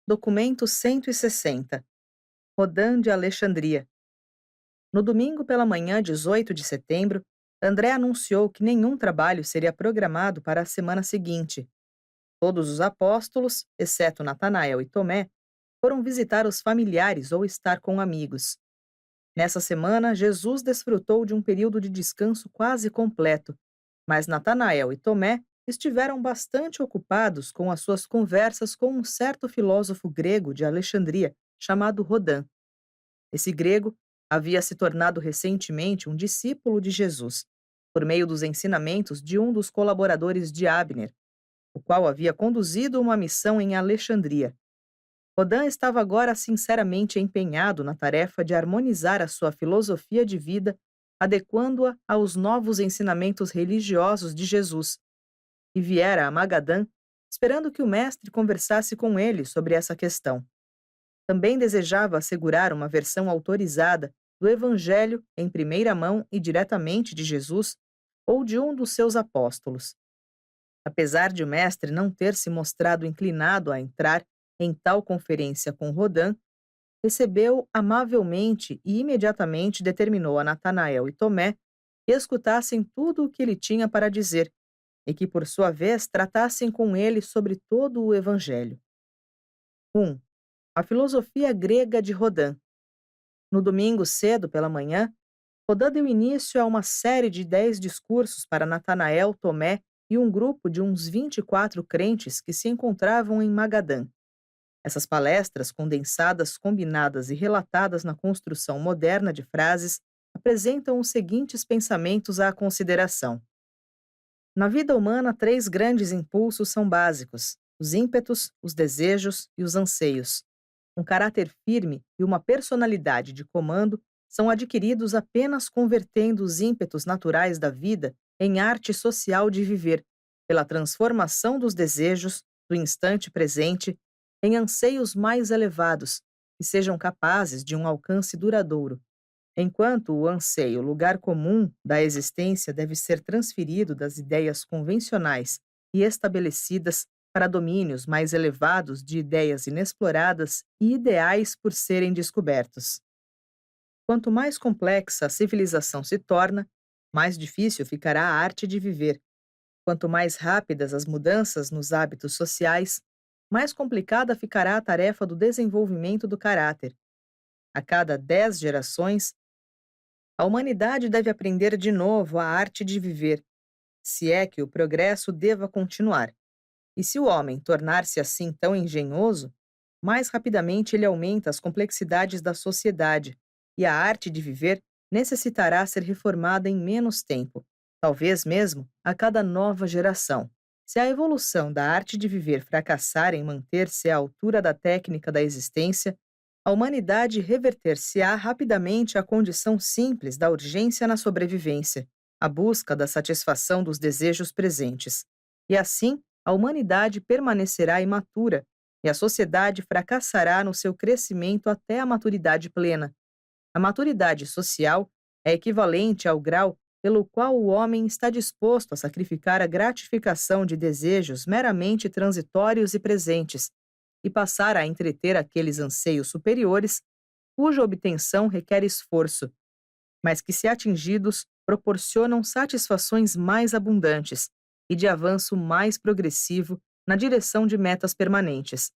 Documento 160. Rodin de Alexandria. No domingo pela manhã, 18 de setembro, André anunciou que nenhum trabalho seria programado para a semana seguinte. Todos os apóstolos, exceto Natanael e Tomé, foram visitar os familiares ou estar com amigos. Nessa semana, Jesus desfrutou de um período de descanso quase completo, mas Natanael e Tomé estiveram bastante ocupados com as suas conversas com um certo filósofo grego de Alexandria, chamado Rodin. Esse grego havia se tornado recentemente um discípulo de Jesus, por meio dos ensinamentos de um dos colaboradores de Abner, o qual havia conduzido uma missão em Alexandria. Rodin estava agora sinceramente empenhado na tarefa de harmonizar a sua filosofia de vida, adequando-a aos novos ensinamentos religiosos de Jesus, e viera a Magadã, esperando que o mestre conversasse com ele sobre essa questão. Também desejava assegurar uma versão autorizada do Evangelho em primeira mão e diretamente de Jesus ou de um dos seus apóstolos. Apesar de o mestre não ter se mostrado inclinado a entrar em tal conferência com Rodin, recebeu amavelmente e imediatamente determinou a Natanael e Tomé que escutassem tudo o que ele tinha para dizer e que, por sua vez, tratassem com ele sobre todo o Evangelho. 1. A filosofia grega de Rodin. No domingo cedo pela manhã, Rodin deu início a uma série de 10 discursos para Natanael, Tomé e um grupo de uns 24 crentes que se encontravam em Magadã. Essas palestras, condensadas, combinadas e relatadas na construção moderna de frases, apresentam os seguintes pensamentos à consideração. Na vida humana, 3 grandes impulsos são básicos: os ímpetos, os desejos e os anseios. Um caráter firme e uma personalidade de comando são adquiridos apenas convertendo os ímpetos naturais da vida em arte social de viver, pela transformação dos desejos, do instante presente, em anseios mais elevados, que sejam capazes de um alcance duradouro. Enquanto o anseio, lugar comum da existência, deve ser transferido das ideias convencionais e estabelecidas para domínios mais elevados de ideias inexploradas e ideais por serem descobertos. Quanto mais complexa a civilização se torna, mais difícil ficará a arte de viver. Quanto mais rápidas as mudanças nos hábitos sociais, mais complicada ficará a tarefa do desenvolvimento do caráter. A cada 10 gerações, a humanidade deve aprender de novo a arte de viver, se é que o progresso deva continuar. E se o homem tornar-se assim tão engenhoso, mais rapidamente ele aumenta as complexidades da sociedade, e a arte de viver necessitará ser reformada em menos tempo, talvez mesmo a cada nova geração. Se a evolução da arte de viver fracassar em manter-se à altura da técnica da existência, a humanidade reverter-se-á rapidamente à condição simples da urgência na sobrevivência, a busca da satisfação dos desejos presentes. E assim, a humanidade permanecerá imatura e a sociedade fracassará no seu crescimento até a maturidade plena. A maturidade social é equivalente ao grau pelo qual o homem está disposto a sacrificar a gratificação de desejos meramente transitórios e presentes e passar a entreter aqueles anseios superiores cuja obtenção requer esforço, mas que, se atingidos, proporcionam satisfações mais abundantes e de avanço mais progressivo na direção de metas permanentes.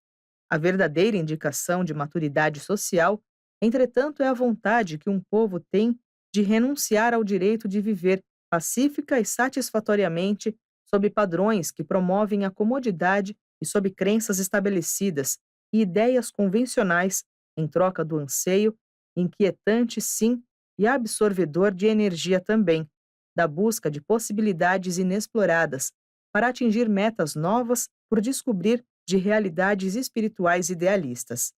A verdadeira indicação de maturidade social, entretanto, é a vontade que um povo tem de renunciar ao direito de viver pacífica e satisfatoriamente sob padrões que promovem a comodidade e sob crenças estabelecidas e ideias convencionais em troca do anseio, inquietante sim e absorvedor de energia também, da busca de possibilidades inexploradas, para atingir metas novas por descobrir de realidades espirituais idealistas.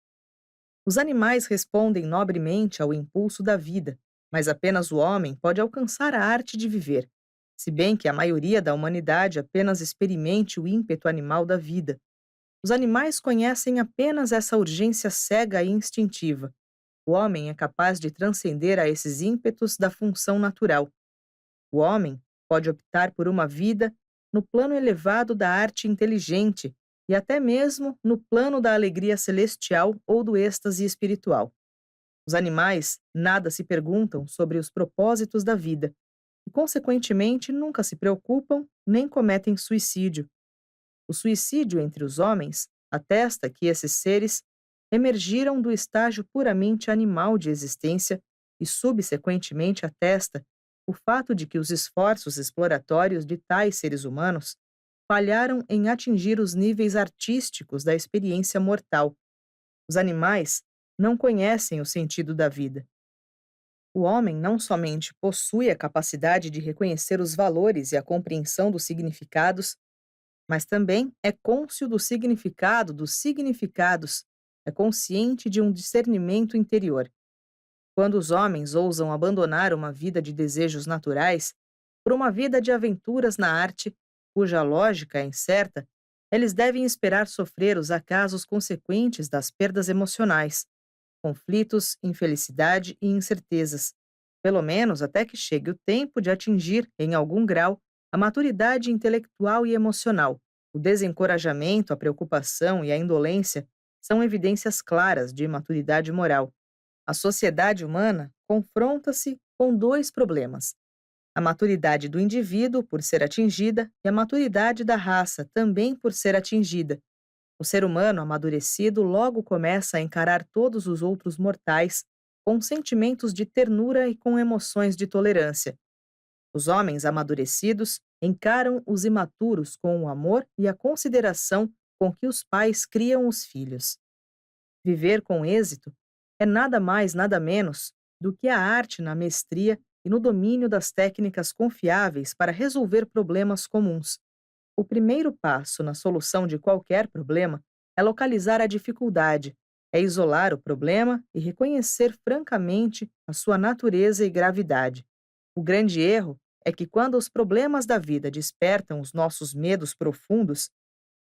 Os animais respondem nobremente ao impulso da vida, mas apenas o homem pode alcançar a arte de viver, se bem que a maioria da humanidade apenas experimente o ímpeto animal da vida. Os animais conhecem apenas essa urgência cega e instintiva. O homem é capaz de transcender a esses ímpetos da função natural. O homem pode optar por uma vida no plano elevado da arte inteligente e até mesmo no plano da alegria celestial ou do êxtase espiritual. Os animais nada se perguntam sobre os propósitos da vida e, consequentemente, nunca se preocupam nem cometem suicídio. O suicídio entre os homens atesta que esses seres emergiram do estágio puramente animal de existência e, subsequentemente, atesta o fato de que os esforços exploratórios de tais seres humanos falharam em atingir os níveis artísticos da experiência mortal. Os animais não conhecem o sentido da vida. O homem não somente possui a capacidade de reconhecer os valores e a compreensão dos significados, mas também é cônscio do significado dos significados, é consciente de um discernimento interior. Quando os homens ousam abandonar uma vida de desejos naturais por uma vida de aventuras na arte, cuja lógica é incerta, eles devem esperar sofrer os acasos consequentes das perdas emocionais, conflitos, infelicidade e incertezas, pelo menos até que chegue o tempo de atingir, em algum grau, a maturidade intelectual e emocional. O desencorajamento, a preocupação e a indolência são evidências claras de imaturidade moral. A sociedade humana confronta-se com dois problemas: a maturidade do indivíduo por ser atingida e a maturidade da raça também por ser atingida. O ser humano amadurecido logo começa a encarar todos os outros mortais com sentimentos de ternura e com emoções de tolerância. Os homens amadurecidos encaram os imaturos com o amor e a consideração com que os pais criam os filhos. Viver com êxito é nada mais, nada menos do que a arte na mestria e no domínio das técnicas confiáveis para resolver problemas comuns. O primeiro passo na solução de qualquer problema é localizar a dificuldade, é isolar o problema e reconhecer francamente a sua natureza e gravidade. O grande erro é que, quando os problemas da vida despertam os nossos medos profundos,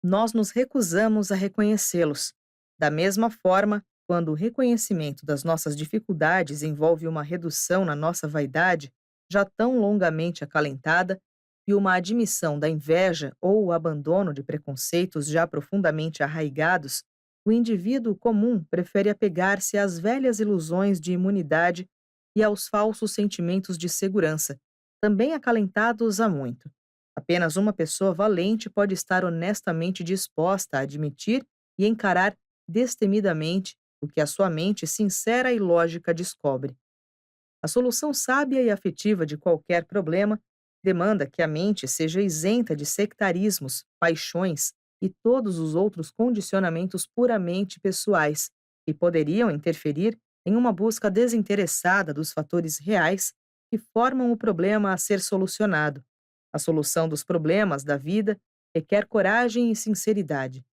nós nos recusamos a reconhecê-los. Da mesma forma, quando o reconhecimento das nossas dificuldades envolve uma redução na nossa vaidade, já tão longamente acalentada, e uma admissão da inveja ou o abandono de preconceitos já profundamente arraigados, o indivíduo comum prefere apegar-se às velhas ilusões de imunidade e aos falsos sentimentos de segurança, também acalentados há muito. Apenas uma pessoa valente pode estar honestamente disposta a admitir e encarar destemidamente o que a sua mente sincera e lógica descobre. A solução sábia e afetiva de qualquer problema demanda que a mente seja isenta de sectarismos, paixões e todos os outros condicionamentos puramente pessoais, que poderiam interferir em uma busca desinteressada dos fatores reais que formam o problema a ser solucionado. A solução dos problemas da vida requer coragem e sinceridade.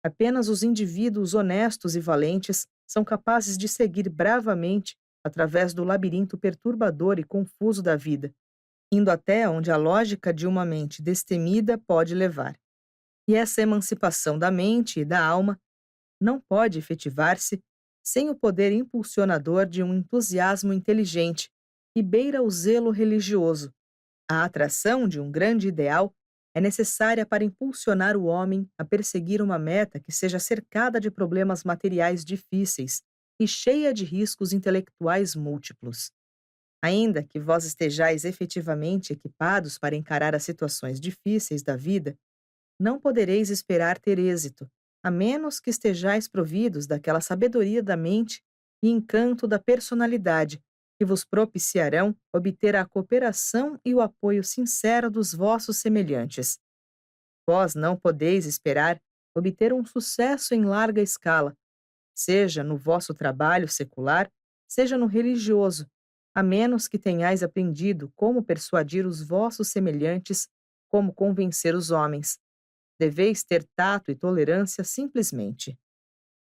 Apenas os indivíduos honestos e valentes são capazes de seguir bravamente através do labirinto perturbador e confuso da vida, indo até onde a lógica de uma mente destemida pode levar. E essa emancipação da mente e da alma não pode efetivar-se sem o poder impulsionador de um entusiasmo inteligente que beira o zelo religioso. A atração de um grande ideal é necessária para impulsionar o homem a perseguir uma meta que seja cercada de problemas materiais difíceis e cheia de riscos intelectuais múltiplos. Ainda que vós estejais efetivamente equipados para encarar as situações difíceis da vida, não podereis esperar ter êxito, a menos que estejais providos daquela sabedoria da mente e encanto da personalidade que vos propiciarão obter a cooperação e o apoio sincero dos vossos semelhantes. Vós não podeis esperar obter um sucesso em larga escala, seja no vosso trabalho secular, seja no religioso, a menos que tenhais aprendido como persuadir os vossos semelhantes, como convencer os homens. Deveis ter tato e tolerância simplesmente.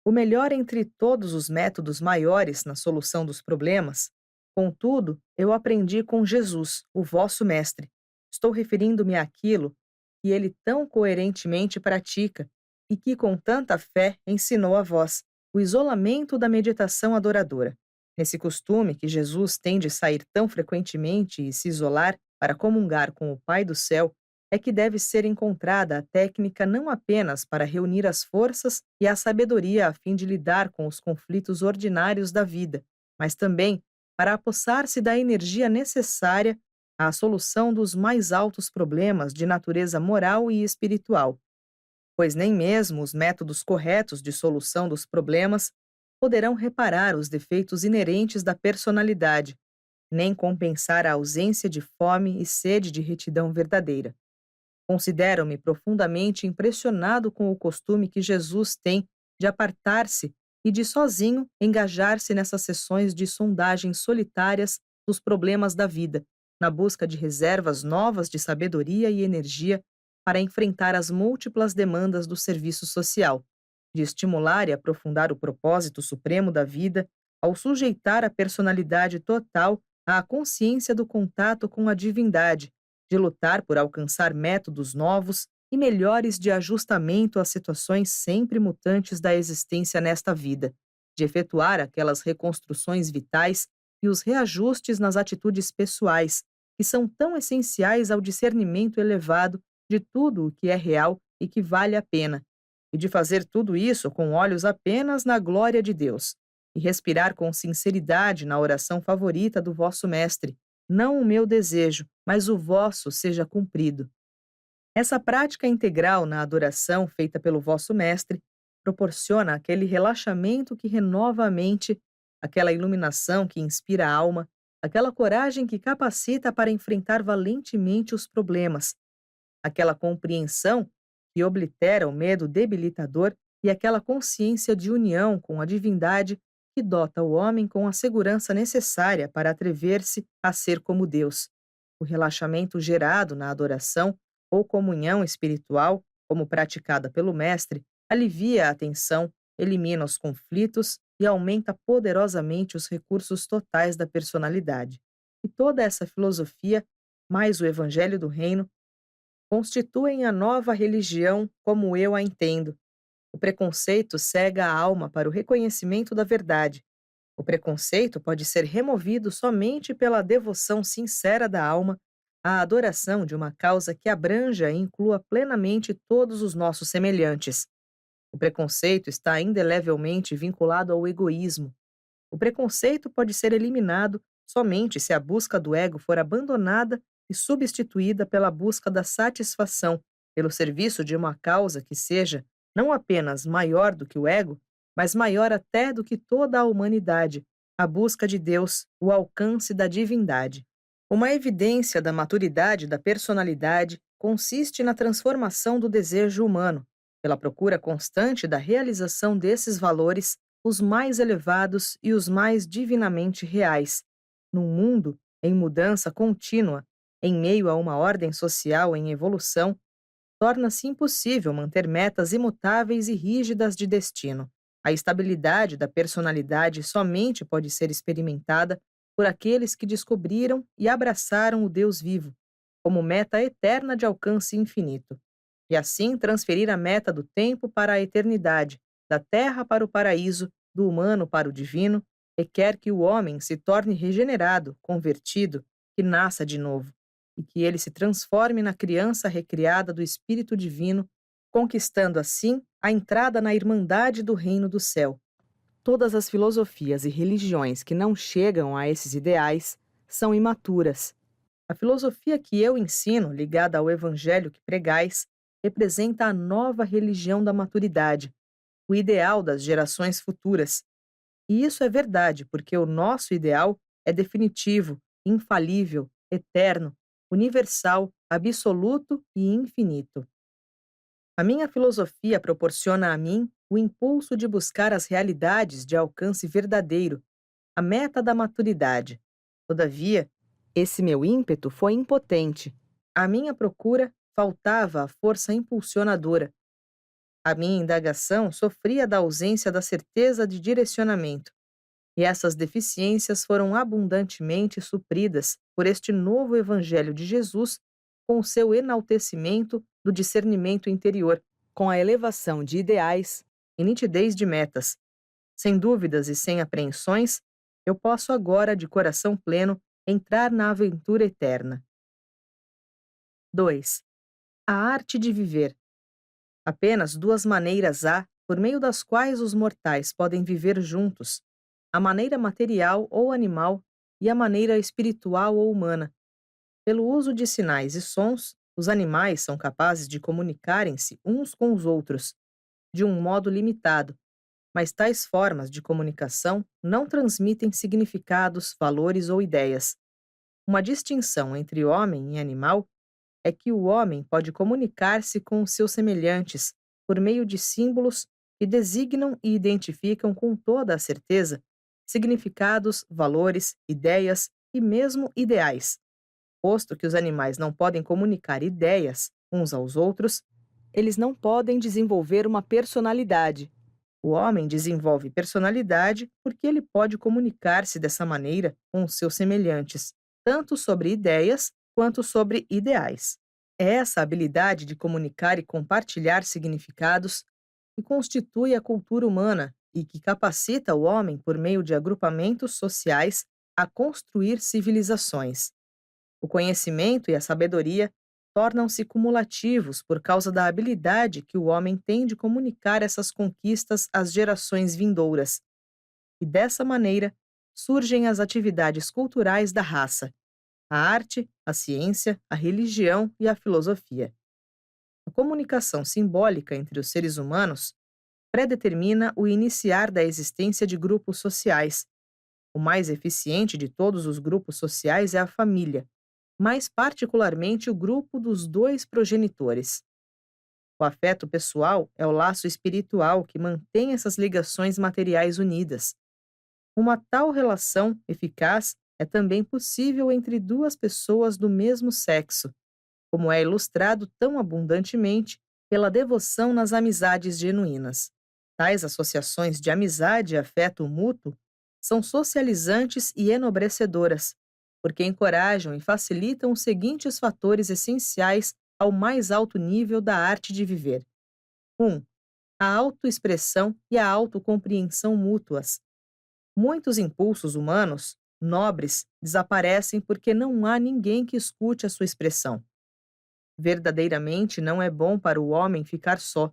O melhor entre todos os métodos maiores na solução dos problemas, contudo, eu aprendi com Jesus, o vosso mestre. Estou referindo-me àquilo que ele tão coerentemente pratica e que com tanta fé ensinou a vós, o isolamento da meditação adoradora. Nesse costume que Jesus tem de sair tão frequentemente e se isolar para comungar com o Pai do céu, é que deve ser encontrada a técnica não apenas para reunir as forças e a sabedoria a fim de lidar com os conflitos ordinários da vida, mas também para apossar-se da energia necessária à solução dos mais altos problemas de natureza moral e espiritual, pois nem mesmo os métodos corretos de solução dos problemas poderão reparar os defeitos inerentes da personalidade, nem compensar a ausência de fome e sede de retidão verdadeira. Considero-me profundamente impressionado com o costume que Jesus tem de apartar-se e de sozinho engajar-se nessas sessões de sondagens solitárias dos problemas da vida, na busca de reservas novas de sabedoria e energia para enfrentar as múltiplas demandas do serviço social, de estimular e aprofundar o propósito supremo da vida ao sujeitar a personalidade total à consciência do contato com a divindade, de lutar por alcançar métodos novos e melhores de ajustamento às situações sempre mutantes da existência nesta vida, de efetuar aquelas reconstruções vitais e os reajustes nas atitudes pessoais, que são tão essenciais ao discernimento elevado de tudo o que é real e que vale a pena, e de fazer tudo isso com olhos apenas na glória de Deus, e respirar com sinceridade na oração favorita do vosso Mestre: não o meu desejo, mas o vosso seja cumprido. Essa prática integral na adoração feita pelo vosso Mestre proporciona aquele relaxamento que renova a mente, aquela iluminação que inspira a alma, aquela coragem que capacita para enfrentar valentemente os problemas, aquela compreensão que oblitera o medo debilitador e aquela consciência de união com a divindade que dota o homem com a segurança necessária para atrever-se a ser como Deus. O relaxamento gerado na adoração ou comunhão espiritual, como praticada pelo Mestre, alivia a tensão, elimina os conflitos e aumenta poderosamente os recursos totais da personalidade. E toda essa filosofia, mais o Evangelho do Reino, constituem a nova religião como eu a entendo. O preconceito cega a alma para o reconhecimento da verdade. O preconceito pode ser removido somente pela devoção sincera da alma à adoração de uma causa que abranja e inclua plenamente todos os nossos semelhantes. O preconceito está indelevelmente vinculado ao egoísmo. O preconceito pode ser eliminado somente se a busca do ego for abandonada e substituída pela busca da satisfação, pelo serviço de uma causa que seja não apenas maior do que o ego, mas maior até do que toda a humanidade, a busca de Deus, o alcance da divindade. Uma evidência da maturidade da personalidade consiste na transformação do desejo humano, pela procura constante da realização desses valores, os mais elevados e os mais divinamente reais, num mundo em mudança contínua, em meio a uma ordem social em evolução, torna-se impossível manter metas imutáveis e rígidas de destino. A estabilidade da personalidade somente pode ser experimentada por aqueles que descobriram e abraçaram o Deus vivo, como meta eterna de alcance infinito, e assim transferir a meta do tempo para a eternidade, da terra para o paraíso, do humano para o divino, requer que o homem se torne regenerado, convertido, que nasça de novo, e que ele se transforme na criança recriada do Espírito Divino, conquistando assim a entrada na irmandade do reino do céu. Todas as filosofias e religiões que não chegam a esses ideais são imaturas. A filosofia que eu ensino, ligada ao evangelho que pregais, representa a nova religião da maturidade, o ideal das gerações futuras. E isso é verdade, porque o nosso ideal é definitivo, infalível, eterno, universal, absoluto e infinito. A minha filosofia proporciona a mim o impulso de buscar as realidades de alcance verdadeiro, a meta da maturidade. Todavia, esse meu ímpeto foi impotente. À minha procura faltava a força impulsionadora. A minha indagação sofria da ausência da certeza de direcionamento. E essas deficiências foram abundantemente supridas por este novo Evangelho de Jesus, com o seu enaltecimento do discernimento interior, com a elevação de ideais e nitidez de metas. Sem dúvidas e sem apreensões, eu posso agora, de coração pleno, entrar na aventura eterna. 2. A arte de viver. Apenas duas maneiras há por meio das quais os mortais podem viver juntos: a maneira material ou animal e a maneira espiritual ou humana. Pelo uso de sinais e sons, os animais são capazes de comunicarem-se uns com os outros, de um modo limitado, mas tais formas de comunicação não transmitem significados, valores ou ideias. Uma distinção entre homem e animal é que o homem pode comunicar-se com os seus semelhantes por meio de símbolos que designam e identificam com toda a certeza significados, valores, ideias e mesmo ideais. Posto que os animais não podem comunicar ideias uns aos outros, eles não podem desenvolver uma personalidade. O homem desenvolve personalidade porque ele pode comunicar-se dessa maneira com os seus semelhantes, tanto sobre ideias quanto sobre ideais. É essa habilidade de comunicar e compartilhar significados que constitui a cultura humana e que capacita o homem, por meio de agrupamentos sociais, a construir civilizações. O conhecimento e a sabedoria tornam-se cumulativos por causa da habilidade que o homem tem de comunicar essas conquistas às gerações vindouras. E dessa maneira surgem as atividades culturais da raça: a arte, a ciência, a religião e a filosofia. A comunicação simbólica entre os seres humanos predetermina o iniciar da existência de grupos sociais. O mais eficiente de todos os grupos sociais é a família, mais particularmente o grupo dos dois progenitores. O afeto pessoal é o laço espiritual que mantém essas ligações materiais unidas. Uma tal relação eficaz é também possível entre duas pessoas do mesmo sexo, como é ilustrado tão abundantemente pela devoção nas amizades genuínas. Tais associações de amizade e afeto mútuo são socializantes e enobrecedoras, porque encorajam e facilitam os seguintes fatores essenciais ao mais alto nível da arte de viver: 1. A autoexpressão e a autocompreensão mútuas. Muitos impulsos humanos, nobres, desaparecem porque não há ninguém que escute a sua expressão. Verdadeiramente não é bom para o homem ficar só.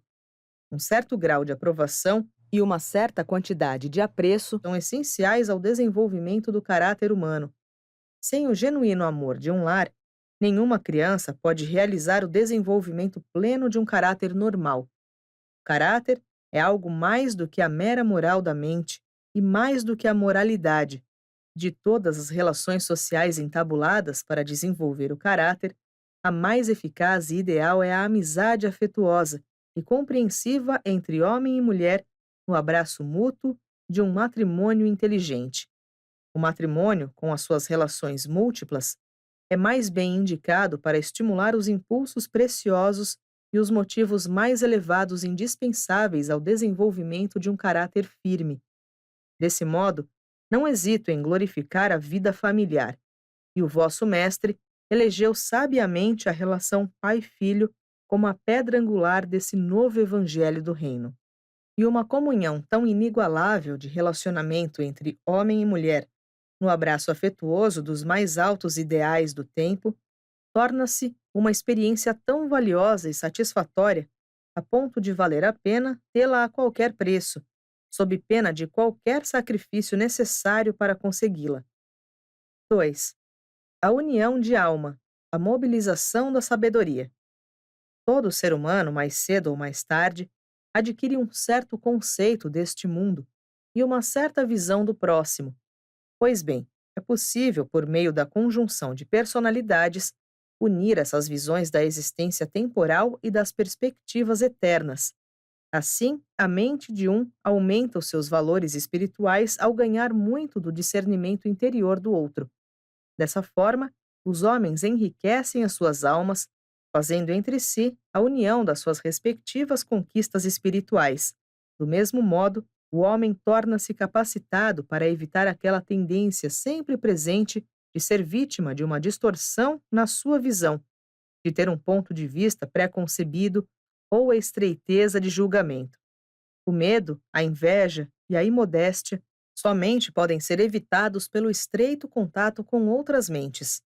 Um certo grau de aprovação e uma certa quantidade de apreço são essenciais ao desenvolvimento do caráter humano. Sem o genuíno amor de um lar, nenhuma criança pode realizar o desenvolvimento pleno de um caráter normal. O caráter é algo mais do que a mera moral da mente e mais do que a moralidade. De todas as relações sociais entabuladas para desenvolver o caráter, a mais eficaz e ideal é a amizade afetuosa e compreensiva entre homem e mulher no abraço mútuo de um matrimônio inteligente. O matrimônio, com as suas relações múltiplas, é mais bem indicado para estimular os impulsos preciosos e os motivos mais elevados indispensáveis ao desenvolvimento de um caráter firme. Desse modo, não hesito em glorificar a vida familiar, e o vosso mestre elegeu sabiamente a relação pai-filho como a pedra angular desse novo evangelho do reino. E uma comunhão tão inigualável de relacionamento entre homem e mulher, no abraço afetuoso dos mais altos ideais do tempo, torna-se uma experiência tão valiosa e satisfatória a ponto de valer a pena tê-la a qualquer preço, sob pena de qualquer sacrifício necessário para consegui-la. 2. A união de alma, a mobilização da sabedoria. Todo ser humano, mais cedo ou mais tarde, adquire um certo conceito deste mundo e uma certa visão do próximo. Pois bem, é possível, por meio da conjunção de personalidades, unir essas visões da existência temporal e das perspectivas eternas. Assim, a mente de um aumenta os seus valores espirituais ao ganhar muito do discernimento interior do outro. Dessa forma, os homens enriquecem as suas almas, fazendo entre si a união das suas respectivas conquistas espirituais. Do mesmo modo, o homem torna-se capacitado para evitar aquela tendência sempre presente de ser vítima de uma distorção na sua visão, de ter um ponto de vista pré-concebido ou a estreiteza de julgamento. O medo, a inveja e a imodéstia somente podem ser evitados pelo estreito contato com outras mentes.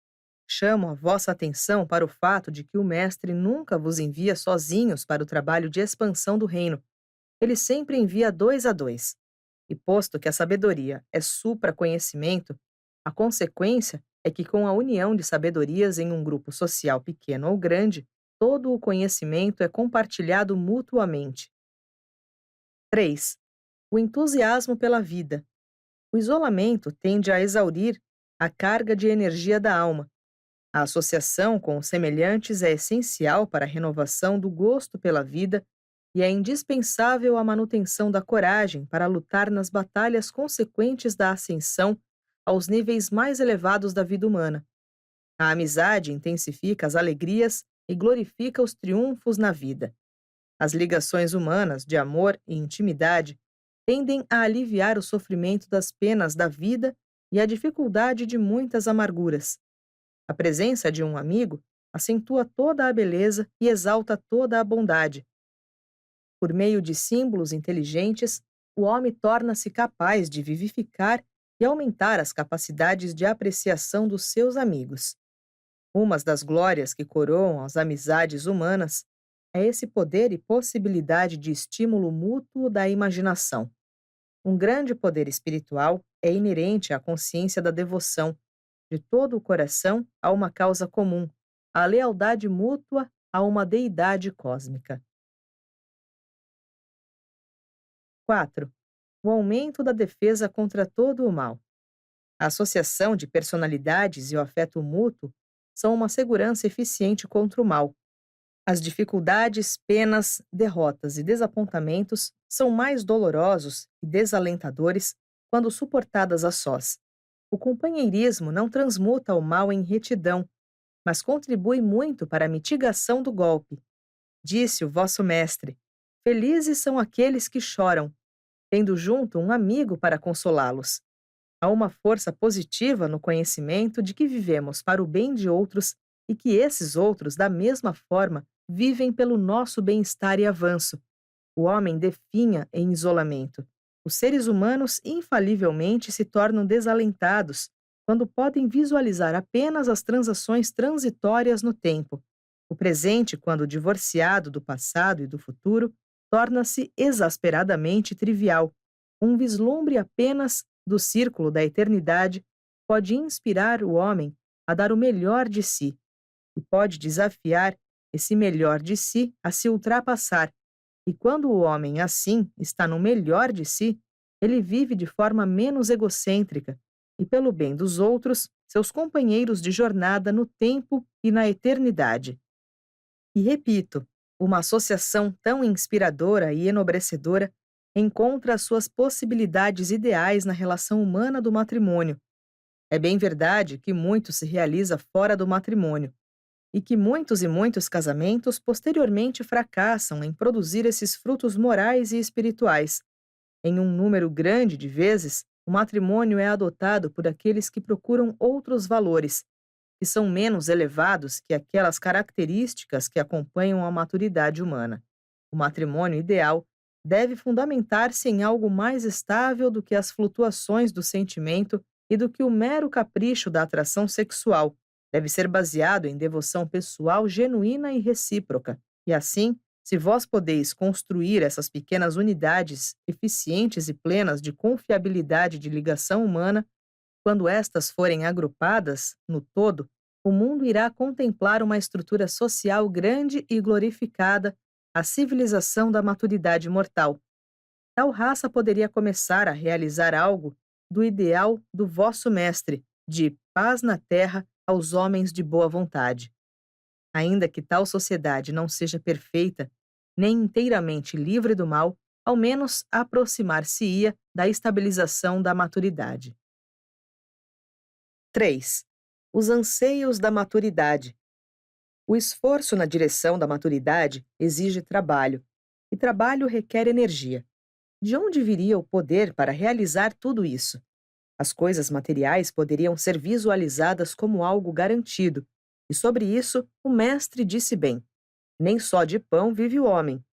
Chamo a vossa atenção para o fato de que o Mestre nunca vos envia sozinhos para o trabalho de expansão do reino. Ele sempre envia dois a dois. E posto que a sabedoria é supra-conhecimento, a consequência é que, com a união de sabedorias em um grupo social pequeno ou grande, todo o conhecimento é compartilhado mutuamente. 3. O entusiasmo pela vida. O isolamento tende a exaurir a carga de energia da alma. A associação com os semelhantes é essencial para a renovação do gosto pela vida e é indispensável à manutenção da coragem para lutar nas batalhas consequentes da ascensão aos níveis mais elevados da vida humana. A amizade intensifica as alegrias e glorifica os triunfos na vida. As ligações humanas de amor e intimidade tendem a aliviar o sofrimento das penas da vida e a dificuldade de muitas amarguras. A presença de um amigo acentua toda a beleza e exalta toda a bondade. Por meio de símbolos inteligentes, o homem torna-se capaz de vivificar e aumentar as capacidades de apreciação dos seus amigos. Uma das glórias que coroam as amizades humanas é esse poder e possibilidade de estímulo mútuo da imaginação. Um grande poder espiritual é inerente à consciência da devoção, de todo o coração a uma causa comum, a lealdade mútua a uma deidade cósmica. 4. O aumento da defesa contra todo o mal. A associação de personalidades e o afeto mútuo são uma segurança eficiente contra o mal. As dificuldades, penas, derrotas e desapontamentos são mais dolorosos e desalentadores quando suportadas a sós. O companheirismo não transmuta o mal em retidão, mas contribui muito para a mitigação do golpe. Disse o vosso mestre: felizes são aqueles que choram, tendo junto um amigo para consolá-los. Há uma força positiva no conhecimento de que vivemos para o bem de outros e que esses outros, da mesma forma, vivem pelo nosso bem-estar e avanço. O homem definha em isolamento. Os seres humanos infalivelmente se tornam desalentados quando podem visualizar apenas as transações transitórias no tempo. O presente, quando divorciado do passado e do futuro, torna-se exasperadamente trivial. Um vislumbre apenas do círculo da eternidade pode inspirar o homem a dar o melhor de si e pode desafiar esse melhor de si a se ultrapassar. E quando o homem, assim, está no melhor de si, ele vive de forma menos egocêntrica e, pelo bem dos outros, seus companheiros de jornada no tempo e na eternidade. E repito, uma associação tão inspiradora e enobrecedora encontra as suas possibilidades ideais na relação humana do matrimônio. É bem verdade que muito se realiza fora do matrimônio, e que muitos e muitos casamentos posteriormente fracassam em produzir esses frutos morais e espirituais. Em um número grande de vezes, o matrimônio é adotado por aqueles que procuram outros valores, que são menos elevados que aquelas características que acompanham a maturidade humana. O matrimônio ideal deve fundamentar-se em algo mais estável do que as flutuações do sentimento e do que o mero capricho da atração sexual. Deve ser baseado em devoção pessoal genuína e recíproca. E assim, se vós podeis construir essas pequenas unidades eficientes e plenas de confiabilidade de ligação humana, quando estas forem agrupadas, no todo, o mundo irá contemplar uma estrutura social grande e glorificada, a civilização da maturidade mortal. Tal raça poderia começar a realizar algo do ideal do vosso mestre, de paz na terra aos homens de boa vontade. Ainda que tal sociedade não seja perfeita, nem inteiramente livre do mal, ao menos aproximar-se-ia da estabilização da maturidade. 3. Os anseios da maturidade. O esforço na direção da maturidade exige trabalho, e trabalho requer energia. De onde viria o poder para realizar tudo isso? As coisas materiais poderiam ser visualizadas como algo garantido, e sobre isso o mestre disse bem: nem só de pão vive o homem.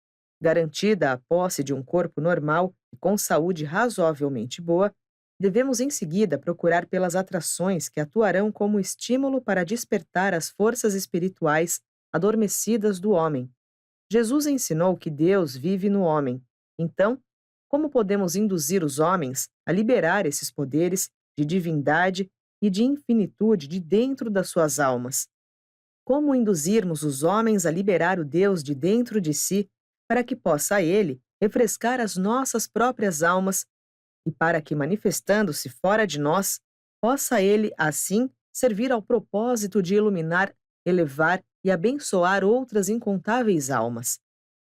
Garantida a posse de um corpo normal e com saúde razoavelmente boa, Devemos em seguida procurar pelas atrações que atuarão como estímulo para despertar as forças espirituais adormecidas do homem. Jesus ensinou que Deus vive no homem. Então, como podemos induzir os homens a liberar esses poderes de divindade e de infinitude de dentro das suas almas? Como induzirmos os homens a liberar o Deus de dentro de si para que possa ele refrescar as nossas próprias almas e para que, manifestando-se fora de nós, possa ele, assim, servir ao propósito de iluminar, elevar e abençoar outras incontáveis almas?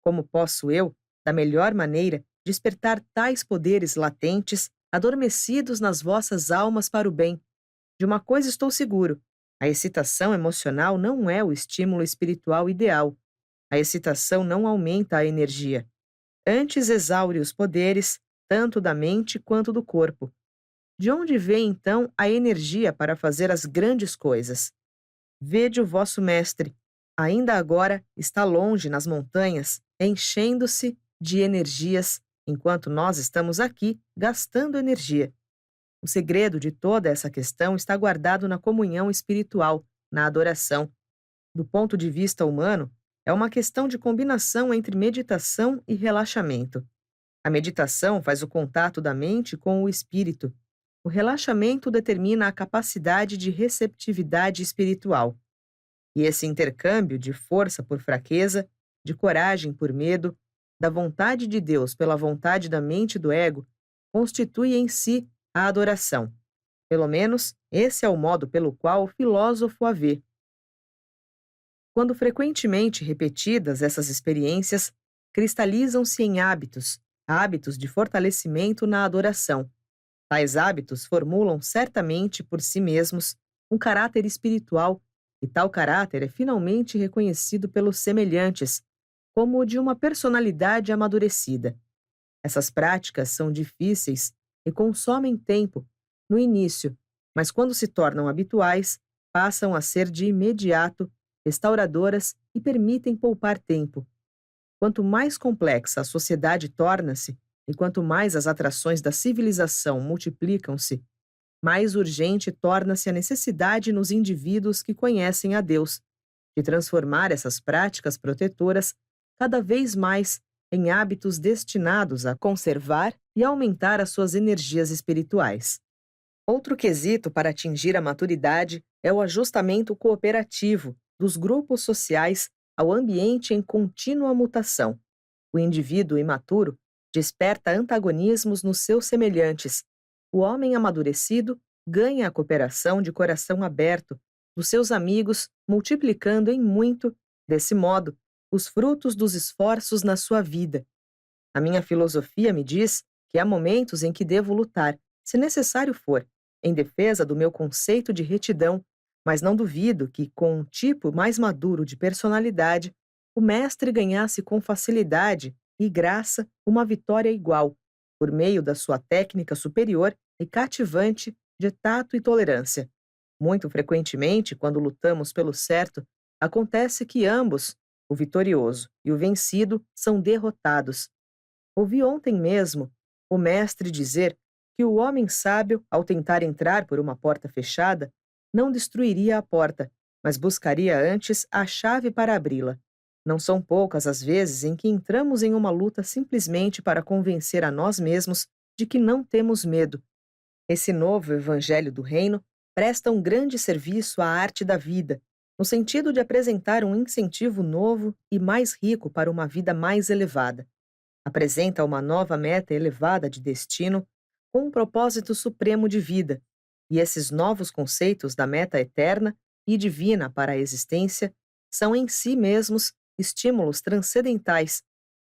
Como posso eu, da melhor maneira, despertar tais poderes latentes, adormecidos nas vossas almas para o bem? De uma coisa estou seguro: a excitação emocional não é o estímulo espiritual ideal. A excitação não aumenta a energia. Antes exaure os poderes, tanto da mente quanto do corpo. De onde vem, então, a energia para fazer as grandes coisas? Vede o vosso mestre. Ainda agora está longe nas montanhas, enchendo-se de energias, enquanto nós estamos aqui gastando energia. O segredo de toda essa questão está guardado na comunhão espiritual, na adoração. Do ponto de vista humano, é uma questão de combinação entre meditação e relaxamento. A meditação faz o contato da mente com o espírito. O relaxamento determina a capacidade de receptividade espiritual. E esse intercâmbio de força por fraqueza, de coragem por medo, da vontade de Deus pela vontade da mente e do ego, constitui em si a adoração. Pelo menos, esse é o modo pelo qual o filósofo a vê. Quando frequentemente repetidas essas experiências, cristalizam-se em hábitos, hábitos de fortalecimento na adoração. Tais hábitos formulam certamente por si mesmos um caráter espiritual, e tal caráter é finalmente reconhecido pelos semelhantes, como o de uma personalidade amadurecida. Essas práticas são difíceis e consomem tempo no início, mas quando se tornam habituais, passam a ser de imediato restauradoras e permitem poupar tempo. Quanto mais complexa a sociedade torna-se e quanto mais as atrações da civilização multiplicam-se, mais urgente torna-se a necessidade nos indivíduos que conhecem a Deus de transformar essas práticas protetoras cada vez mais em hábitos destinados a conservar e aumentar as suas energias espirituais. Outro quesito para atingir a maturidade é o ajustamento cooperativo dos grupos sociais ao ambiente em contínua mutação. O indivíduo imaturo desperta antagonismos nos seus semelhantes. O homem amadurecido ganha a cooperação de coração aberto dos seus amigos, multiplicando em muito, desse modo, os frutos dos esforços na sua vida. A minha filosofia me diz que há momentos em que devo lutar, se necessário for, em defesa do meu conceito de retidão, mas não duvido que, com um tipo mais maduro de personalidade, o mestre ganhasse com facilidade e graça uma vitória igual, por meio da sua técnica superior e cativante de tato e tolerância. Muito frequentemente, quando lutamos pelo certo, acontece que ambos, o vitorioso e o vencido, são derrotados. Ouvi ontem mesmo o mestre dizer que o homem sábio, ao tentar entrar por uma porta fechada, não destruiria a porta, mas buscaria antes a chave para abri-la. Não são poucas as vezes em que entramos em uma luta simplesmente para convencer a nós mesmos de que não temos medo. Esse novo evangelho do reino presta um grande serviço à arte da vida, no sentido de apresentar um incentivo novo e mais rico para uma vida mais elevada. Apresenta uma nova meta elevada de destino com um propósito supremo de vida, e esses novos conceitos da meta eterna e divina para a existência são em si mesmos estímulos transcendentais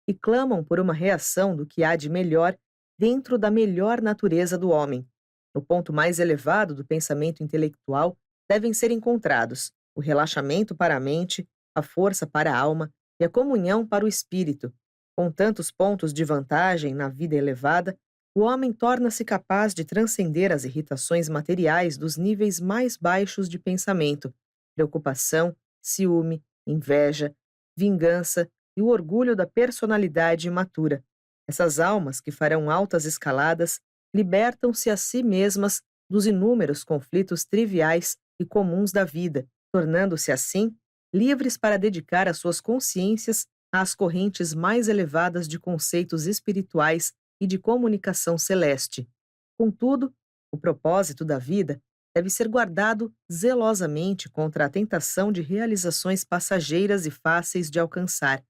e clamam por uma reação do que há de melhor dentro da melhor natureza do homem. No ponto mais elevado do pensamento intelectual devem ser encontrados o relaxamento para a mente, a força para a alma e a comunhão para o espírito. Com tantos pontos de vantagem na vida elevada, o homem torna-se capaz de transcender as irritações materiais dos níveis mais baixos de pensamento, preocupação, ciúme, inveja, vingança e o orgulho da personalidade imatura. Essas almas que farão altas escaladas libertam-se a si mesmas dos inúmeros conflitos triviais e comuns da vida, tornando-se assim livres para dedicar as suas consciências às correntes mais elevadas de conceitos espirituais e de comunicação celeste. Contudo, o propósito da vida deve ser guardado zelosamente contra a tentação de realizações passageiras e fáceis de alcançar.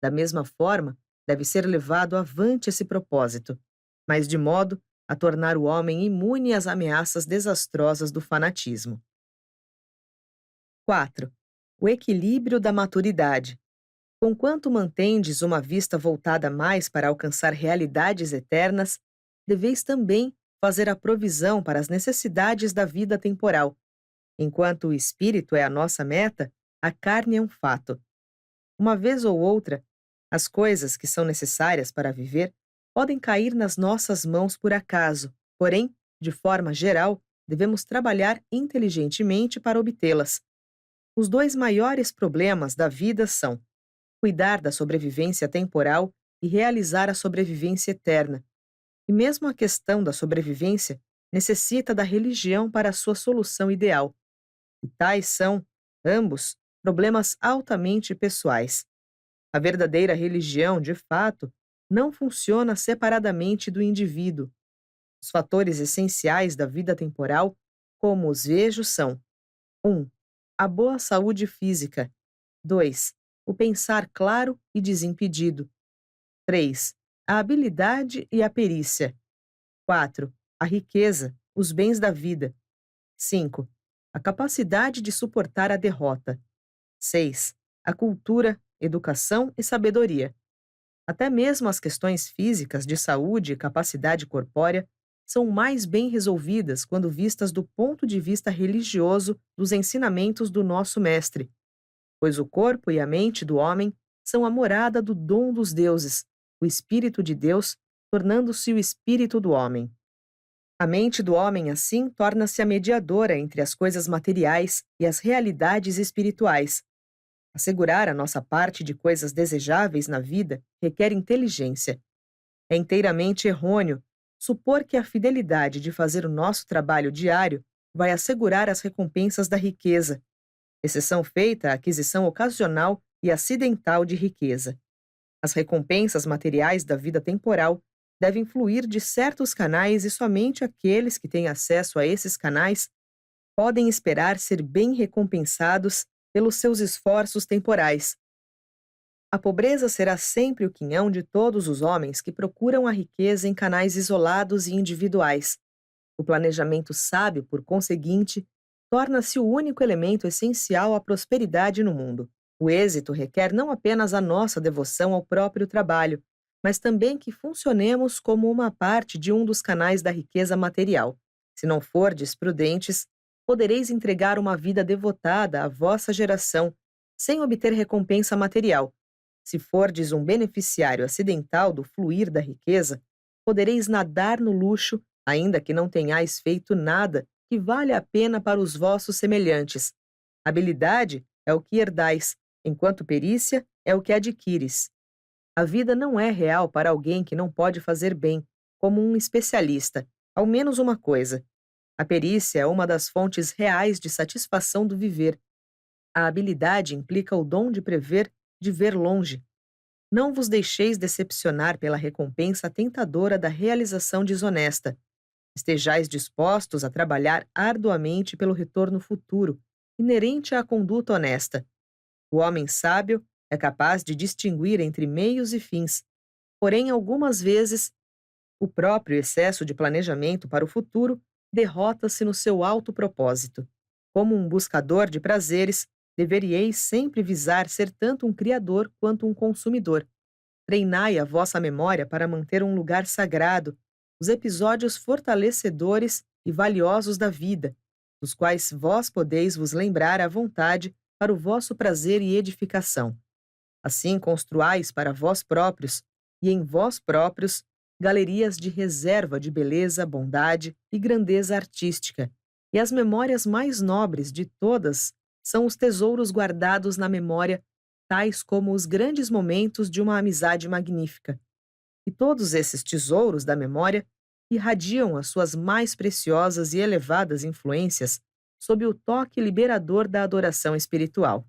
Da mesma forma, deve ser levado avante esse propósito, mas de modo a tornar o homem imune às ameaças desastrosas do fanatismo. 4. O equilíbrio da maturidade. Conquanto mantendes uma vista voltada mais para alcançar realidades eternas, deveis também fazer a provisão para as necessidades da vida temporal. Enquanto o espírito é a nossa meta, a carne é um fato. Uma vez ou outra, as coisas que são necessárias para viver podem cair nas nossas mãos por acaso, porém, de forma geral, devemos trabalhar inteligentemente para obtê-las. Os dois maiores problemas da vida são cuidar da sobrevivência temporal e realizar a sobrevivência eterna. E mesmo a questão da sobrevivência necessita da religião para a sua solução ideal. E tais são, ambos, problemas altamente pessoais. A verdadeira religião, de fato, não funciona separadamente do indivíduo. Os fatores essenciais da vida temporal, como os vejo, são: 1. A boa saúde física. 2. O pensar claro e desimpedido. 3. A habilidade e a perícia. 4. A riqueza, os bens da vida. 5. A capacidade de suportar a derrota. 6. A cultura, educação e sabedoria. Até mesmo as questões físicas de saúde e capacidade corpórea são mais bem resolvidas quando vistas do ponto de vista religioso dos ensinamentos do nosso Mestre, pois o corpo e a mente do homem são a morada do dom dos deuses, o Espírito de Deus, tornando-se o espírito do homem. A mente do homem, assim, torna-se a mediadora entre as coisas materiais e as realidades espirituais. Assegurar a nossa parte de coisas desejáveis na vida requer inteligência. É inteiramente errôneo supor que a fidelidade de fazer o nosso trabalho diário vai assegurar as recompensas da riqueza, exceção feita à aquisição ocasional e acidental de riqueza. As recompensas materiais da vida temporal devem fluir de certos canais e somente aqueles que têm acesso a esses canais podem esperar ser bem recompensados pelos seus esforços temporais. A pobreza será sempre o quinhão de todos os homens que procuram a riqueza em canais isolados e individuais. O planejamento sábio, por conseguinte, torna-se o único elemento essencial à prosperidade no mundo. O êxito requer não apenas a nossa devoção ao próprio trabalho, mas também que funcionemos como uma parte de um dos canais da riqueza material. Se não fordes prudentes, podereis entregar uma vida devotada à vossa geração, sem obter recompensa material. Se fordes um beneficiário acidental do fluir da riqueza, podereis nadar no luxo, ainda que não tenhais feito nada que valha a pena para os vossos semelhantes. Habilidade é o que herdais, enquanto perícia é o que adquires. A vida não é real para alguém que não pode fazer bem, como um especialista, ao menos uma coisa. A perícia é uma das fontes reais de satisfação do viver. A habilidade implica o dom de prever, de ver longe. Não vos deixeis decepcionar pela recompensa tentadora da realização desonesta. Estejais dispostos a trabalhar arduamente pelo retorno futuro, inerente à conduta honesta. O homem sábio é capaz de distinguir entre meios e fins, porém, algumas vezes, o próprio excesso de planejamento para o futuro derrota-se no seu alto propósito. Como um buscador de prazeres, deveríeis sempre visar ser tanto um criador quanto um consumidor. Treinai a vossa memória para manter um lugar sagrado, os episódios fortalecedores e valiosos da vida, dos quais vós podeis vos lembrar à vontade para o vosso prazer e edificação. Assim construais para vós próprios, e em vós próprios, galerias de reserva de beleza, bondade e grandeza artística, e as memórias mais nobres de todas são os tesouros guardados na memória, tais como os grandes momentos de uma amizade magnífica. E todos esses tesouros da memória irradiam as suas mais preciosas e elevadas influências sob o toque liberador da adoração espiritual.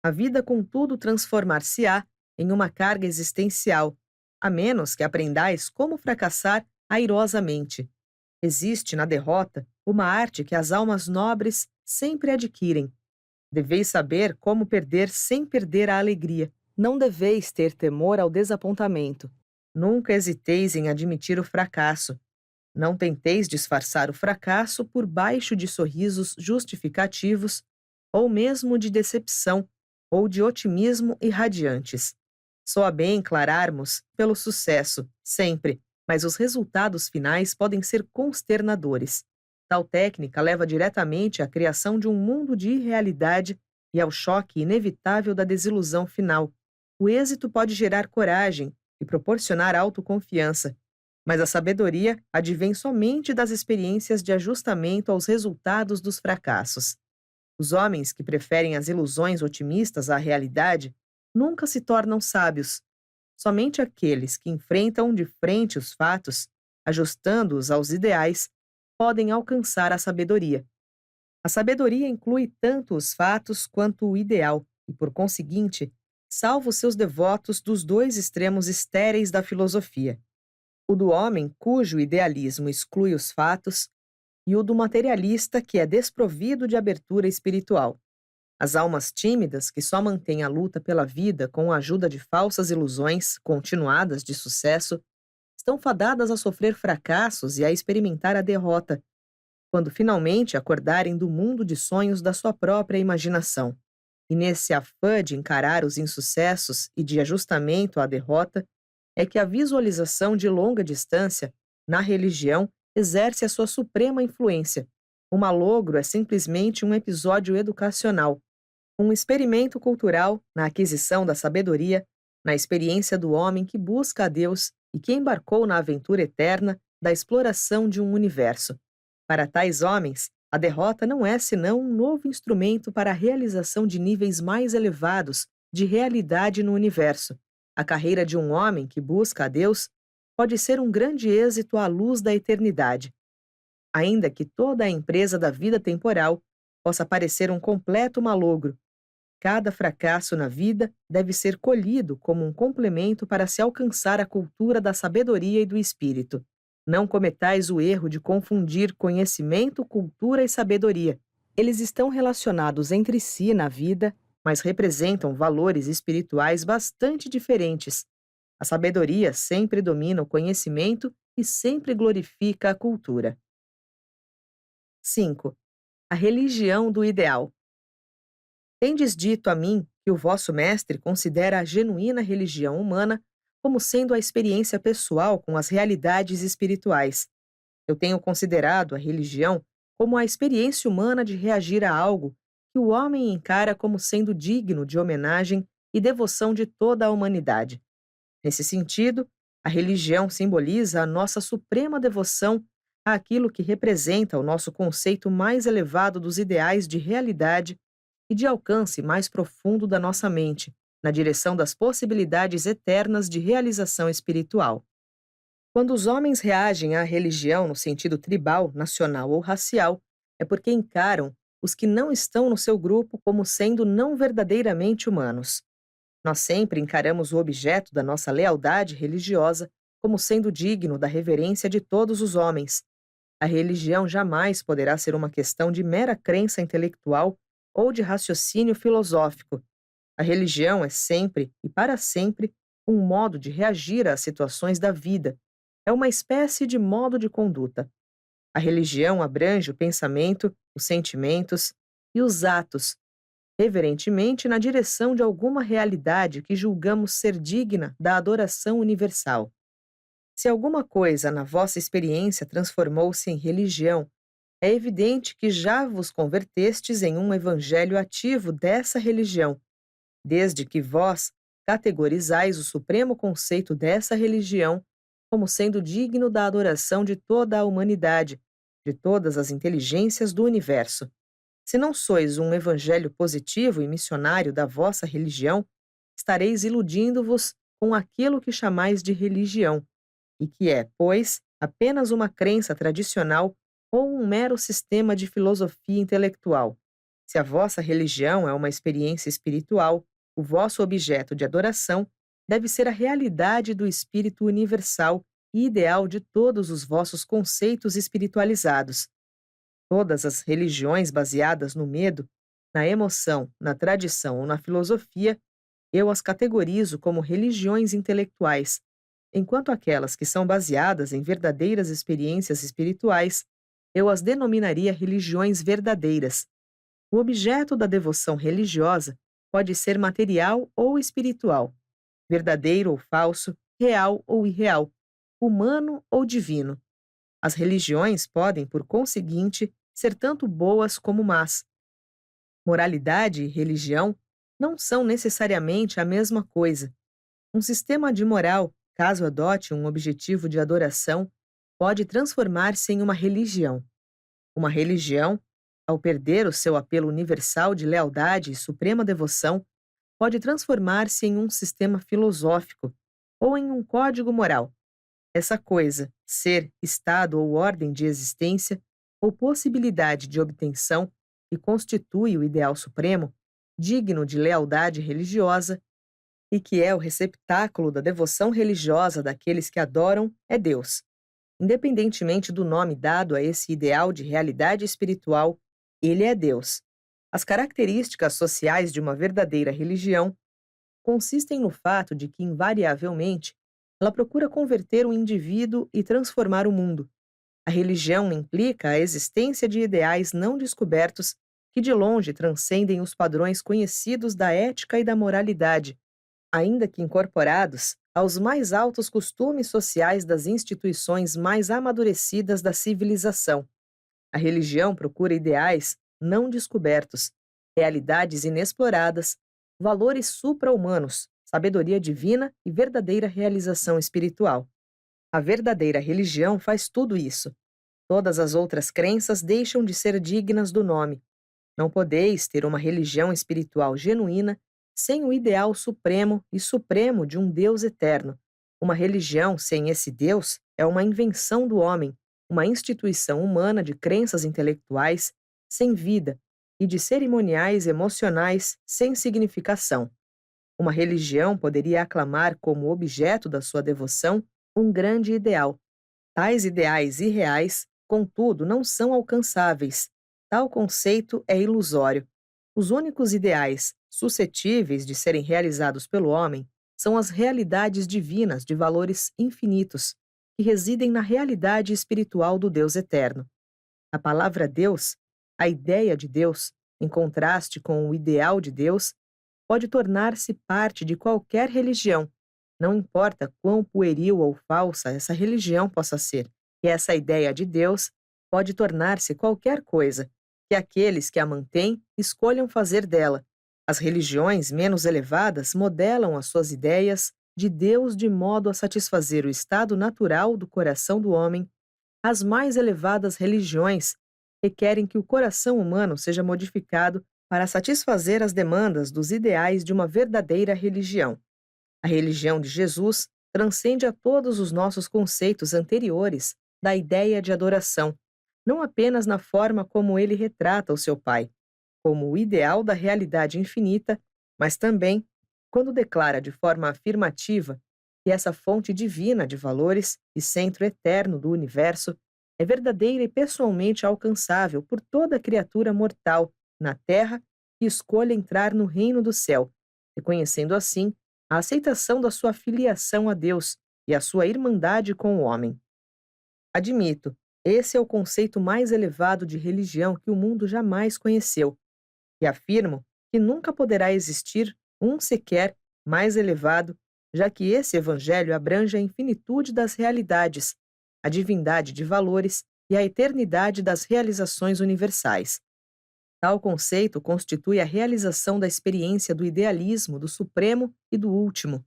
A vida, contudo, transformar-se-á em uma carga existencial, a menos que aprendais como fracassar airosamente. Existe na derrota uma arte que as almas nobres sempre adquirem. Deveis saber como perder sem perder a alegria. Não deveis ter temor ao desapontamento. Nunca hesiteis em admitir o fracasso. Não tenteis disfarçar o fracasso por baixo de sorrisos justificativos ou mesmo de decepção ou de otimismo irradiantes. Soa bem clararmos pelo sucesso, sempre, mas os resultados finais podem ser consternadores. Tal técnica leva diretamente à criação de um mundo de irrealidade e ao choque inevitável da desilusão final. O êxito pode gerar coragem e proporcionar autoconfiança, mas a sabedoria advém somente das experiências de ajustamento aos resultados dos fracassos. Os homens que preferem as ilusões otimistas à realidade nunca se tornam sábios. Somente aqueles que enfrentam de frente os fatos, ajustando-os aos ideais, podem alcançar a sabedoria. A sabedoria inclui tanto os fatos quanto o ideal e, por conseguinte, salva os seus devotos dos dois extremos estéreis da filosofia: o do homem cujo idealismo exclui os fatos e o do materialista que é desprovido de abertura espiritual. As almas tímidas que só mantêm a luta pela vida com a ajuda de falsas ilusões continuadas de sucesso estão fadadas a sofrer fracassos e a experimentar a derrota, quando finalmente acordarem do mundo de sonhos da sua própria imaginação. E nesse afã de encarar os insucessos e de ajustamento à derrota, é que a visualização de longa distância, na religião, exerce a sua suprema influência. O malogro é simplesmente um episódio educacional, um experimento cultural na aquisição da sabedoria, na experiência do homem que busca a Deus e que embarcou na aventura eterna da exploração de um universo. Para tais homens, a derrota não é senão um novo instrumento para a realização de níveis mais elevados de realidade no universo. A carreira de um homem que busca a Deus pode ser um grande êxito à luz da eternidade. Ainda que toda a empresa da vida temporal possa parecer um completo malogro, cada fracasso na vida deve ser colhido como um complemento para se alcançar a cultura da sabedoria e do espírito. Não cometais o erro de confundir conhecimento, cultura e sabedoria. Eles estão relacionados entre si na vida, mas representam valores espirituais bastante diferentes. A sabedoria sempre domina o conhecimento e sempre glorifica a cultura. 5. A religião do ideal. Tendes dito a mim que o vosso mestre considera a genuína religião humana como sendo a experiência pessoal com as realidades espirituais. Eu tenho considerado a religião como a experiência humana de reagir a algo que o homem encara como sendo digno de homenagem e devoção de toda a humanidade. Nesse sentido, a religião simboliza a nossa suprema devoção àquilo que representa o nosso conceito mais elevado dos ideais de realidade e de alcance mais profundo da nossa mente, na direção das possibilidades eternas de realização espiritual. Quando os homens reagem à religião no sentido tribal, nacional ou racial, é porque encaram os que não estão no seu grupo como sendo não verdadeiramente humanos. Nós sempre encaramos o objeto da nossa lealdade religiosa como sendo digno da reverência de todos os homens. A religião jamais poderá ser uma questão de mera crença intelectual ou de raciocínio filosófico. A religião é sempre e para sempre um modo de reagir às situações da vida. É uma espécie de modo de conduta. A religião abrange o pensamento, os sentimentos e os atos, reverentemente na direção de alguma realidade que julgamos ser digna da adoração universal. Se alguma coisa na vossa experiência transformou-se em religião, é evidente que já vos convertestes em um evangelho ativo dessa religião, desde que vós categorizais o supremo conceito dessa religião como sendo digno da adoração de toda a humanidade, de todas as inteligências do universo. Se não sois um evangelho positivo e missionário da vossa religião, estareis iludindo-vos com aquilo que chamais de religião, e que é, pois, apenas uma crença tradicional ou um mero sistema de filosofia intelectual. Se a vossa religião é uma experiência espiritual, o vosso objeto de adoração deve ser a realidade do espírito universal e ideal de todos os vossos conceitos espiritualizados. Todas as religiões baseadas no medo, na emoção, na tradição ou na filosofia, eu as categorizo como religiões intelectuais, enquanto aquelas que são baseadas em verdadeiras experiências espirituais, eu as denominaria religiões verdadeiras. O objeto da devoção religiosa pode ser material ou espiritual, verdadeiro ou falso, real ou irreal, humano ou divino. As religiões podem, por conseguinte, ser tanto boas como más. Moralidade e religião não são necessariamente a mesma coisa. Um sistema de moral, caso adote um objetivo de adoração, pode transformar-se em uma religião. Uma religião, ao perder o seu apelo universal de lealdade e suprema devoção, pode transformar-se em um sistema filosófico ou em um código moral. Essa coisa, ser, estado ou ordem de existência, ou possibilidade de obtenção, que constitui o ideal supremo, digno de lealdade religiosa, e que é o receptáculo da devoção religiosa daqueles que adoram, é Deus. Independentemente do nome dado a esse ideal de realidade espiritual, ele é Deus. As características sociais de uma verdadeira religião consistem no fato de que, invariavelmente, ela procura converter o indivíduo e transformar o mundo. A religião implica a existência de ideais não descobertos que de longe transcendem os padrões conhecidos da ética e da moralidade, ainda que incorporados aos mais altos costumes sociais das instituições mais amadurecidas da civilização. A religião procura ideais não descobertos, realidades inexploradas, valores supra-humanos, sabedoria divina e verdadeira realização espiritual. A verdadeira religião faz tudo isso. Todas as outras crenças deixam de ser dignas do nome. Não podeis ter uma religião espiritual genuína sem o ideal supremo e supremo de um Deus eterno. Uma religião sem esse Deus é uma invenção do homem, uma instituição humana de crenças intelectuais sem vida e de cerimoniais emocionais sem significação. Uma religião poderia aclamar como objeto da sua devoção um grande ideal. Tais ideais irreais, contudo, não são alcançáveis. Tal conceito é ilusório. Os únicos ideais suscetíveis de serem realizados pelo homem são as realidades divinas de valores infinitos, que residem na realidade espiritual do Deus eterno. A palavra Deus, a ideia de Deus, em contraste com o ideal de Deus, pode tornar-se parte de qualquer religião, não importa quão pueril ou falsa essa religião possa ser, e essa ideia de Deus pode tornar-se qualquer coisa que aqueles que a mantêm escolham fazer dela. As religiões menos elevadas modelam as suas ideias de Deus de modo a satisfazer o estado natural do coração do homem. As mais elevadas religiões requerem que o coração humano seja modificado para satisfazer as demandas dos ideais de uma verdadeira religião. A religião de Jesus transcende a todos os nossos conceitos anteriores da ideia de adoração, não apenas na forma como ele retrata o seu Pai, como o ideal da realidade infinita, mas também quando declara de forma afirmativa que essa fonte divina de valores e centro eterno do universo é verdadeira e pessoalmente alcançável por toda criatura mortal na terra que escolha entrar no reino do céu, reconhecendo assim a aceitação da sua filiação a Deus e a sua irmandade com o homem. Admito, esse é o conceito mais elevado de religião que o mundo jamais conheceu, e afirmo que nunca poderá existir um sequer mais elevado, já que esse evangelho abrange a infinitude das realidades, a divindade de valores e a eternidade das realizações universais. Tal conceito constitui a realização da experiência do idealismo do Supremo e do Último.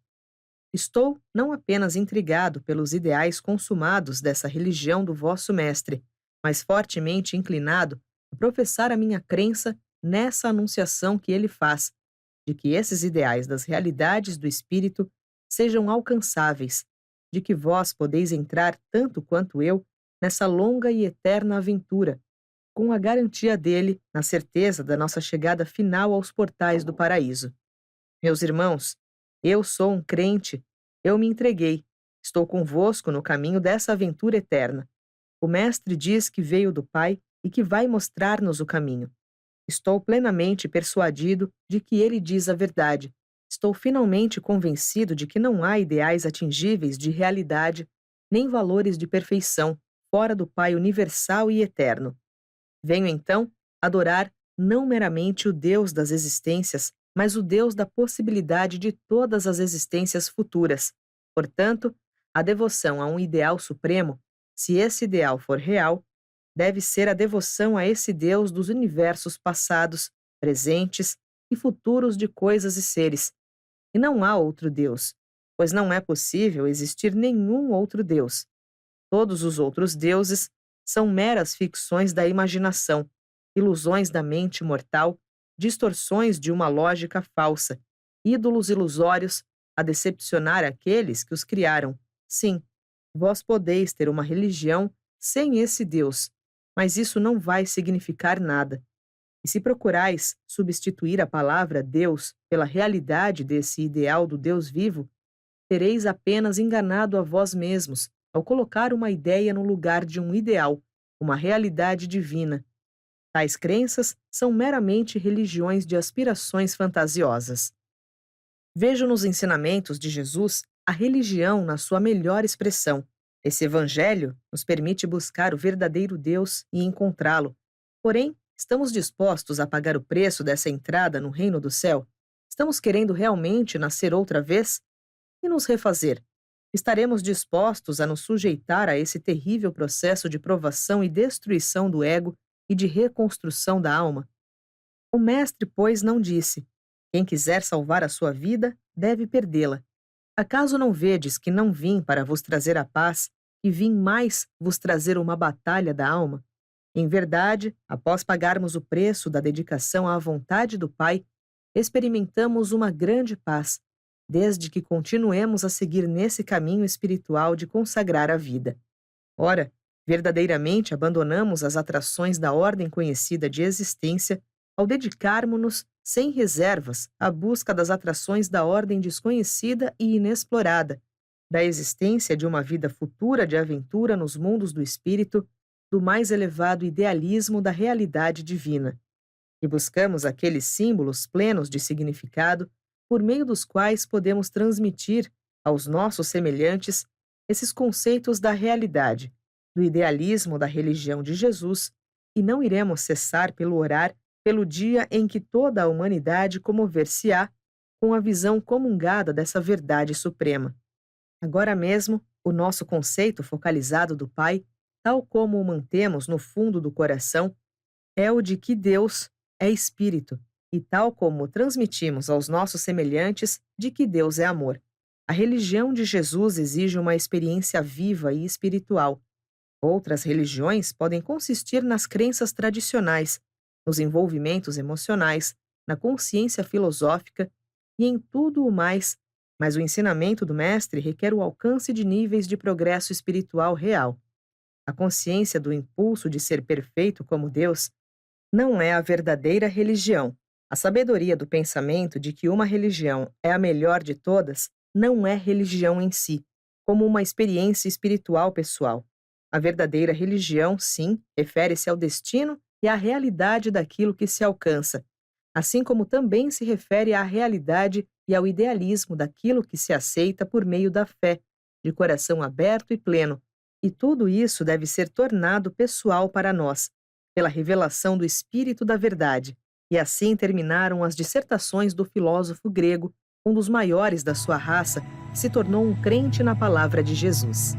Estou não apenas intrigado pelos ideais consumados dessa religião do vosso mestre, mas fortemente inclinado a professar a minha crença nessa anunciação que ele faz, de que esses ideais das realidades do espírito sejam alcançáveis, de que vós podeis entrar tanto quanto eu nessa longa e eterna aventura, com a garantia dele, na certeza da nossa chegada final aos portais do paraíso. Meus irmãos, eu sou um crente, eu me entreguei, estou convosco no caminho dessa aventura eterna. O Mestre diz que veio do Pai e que vai mostrar-nos o caminho. Estou plenamente persuadido de que ele diz a verdade. Estou finalmente convencido de que não há ideais atingíveis de realidade, nem valores de perfeição, fora do Pai universal e eterno. Venho então adorar não meramente o Deus das existências, mas o Deus da possibilidade de todas as existências futuras. Portanto, a devoção a um ideal supremo, se esse ideal for real, deve ser a devoção a esse Deus dos universos passados, presentes e futuros de coisas e seres. E não há outro Deus, pois não é possível existir nenhum outro Deus. Todos os outros deuses são meras ficções da imaginação, ilusões da mente mortal, distorções de uma lógica falsa, ídolos ilusórios a decepcionar aqueles que os criaram. Sim, vós podeis ter uma religião sem esse Deus, mas isso não vai significar nada. E se procurais substituir a palavra Deus pela realidade desse ideal do Deus vivo, tereis apenas enganado a vós mesmos ao colocar uma ideia no lugar de um ideal, uma realidade divina. Tais crenças são meramente religiões de aspirações fantasiosas. Vejo nos ensinamentos de Jesus a religião na sua melhor expressão. Esse evangelho nos permite buscar o verdadeiro Deus e encontrá-lo. Porém, estamos dispostos a pagar o preço dessa entrada no reino do céu? Estamos querendo realmente nascer outra vez? E nos refazer? Estaremos dispostos a nos sujeitar a esse terrível processo de provação e destruição do ego e de reconstrução da alma? O Mestre, pois, não disse: quem quiser salvar a sua vida, deve perdê-la. Acaso não vedes que não vim para vos trazer a paz, e vim mais vos trazer uma batalha da alma? Em verdade, após pagarmos o preço da dedicação à vontade do Pai, experimentamos uma grande paz, desde que continuemos a seguir nesse caminho espiritual de consagrar a vida. Ora, verdadeiramente abandonamos as atrações da ordem conhecida de existência ao dedicarmos-nos sem reservas à busca das atrações da ordem desconhecida e inexplorada, da existência de uma vida futura de aventura nos mundos do espírito, do mais elevado idealismo da realidade divina. E buscamos aqueles símbolos plenos de significado por meio dos quais podemos transmitir aos nossos semelhantes esses conceitos da realidade, do idealismo da religião de Jesus, e não iremos cessar pelo orar pelo dia em que toda a humanidade comover-se-á com a visão comungada dessa verdade suprema. Agora mesmo, o nosso conceito focalizado do Pai, tal como o mantemos no fundo do coração, é o de que Deus é Espírito, e tal como o transmitimos aos nossos semelhantes de que Deus é amor. A religião de Jesus exige uma experiência viva e espiritual. Outras religiões podem consistir nas crenças tradicionais, nos envolvimentos emocionais, na consciência filosófica e em tudo o mais, mas o ensinamento do Mestre requer o alcance de níveis de progresso espiritual real. A consciência do impulso de ser perfeito como Deus não é a verdadeira religião. A sabedoria do pensamento de que uma religião é a melhor de todas não é religião em si, como uma experiência espiritual pessoal. A verdadeira religião, sim, refere-se ao destino e à realidade daquilo que se alcança, assim como também se refere à realidade e ao idealismo daquilo que se aceita por meio da fé, de coração aberto e pleno. E tudo isso deve ser tornado pessoal para nós, pela revelação do Espírito da Verdade. E assim terminaram as dissertações do filósofo grego, um dos maiores da sua raça, que se tornou um crente na palavra de Jesus.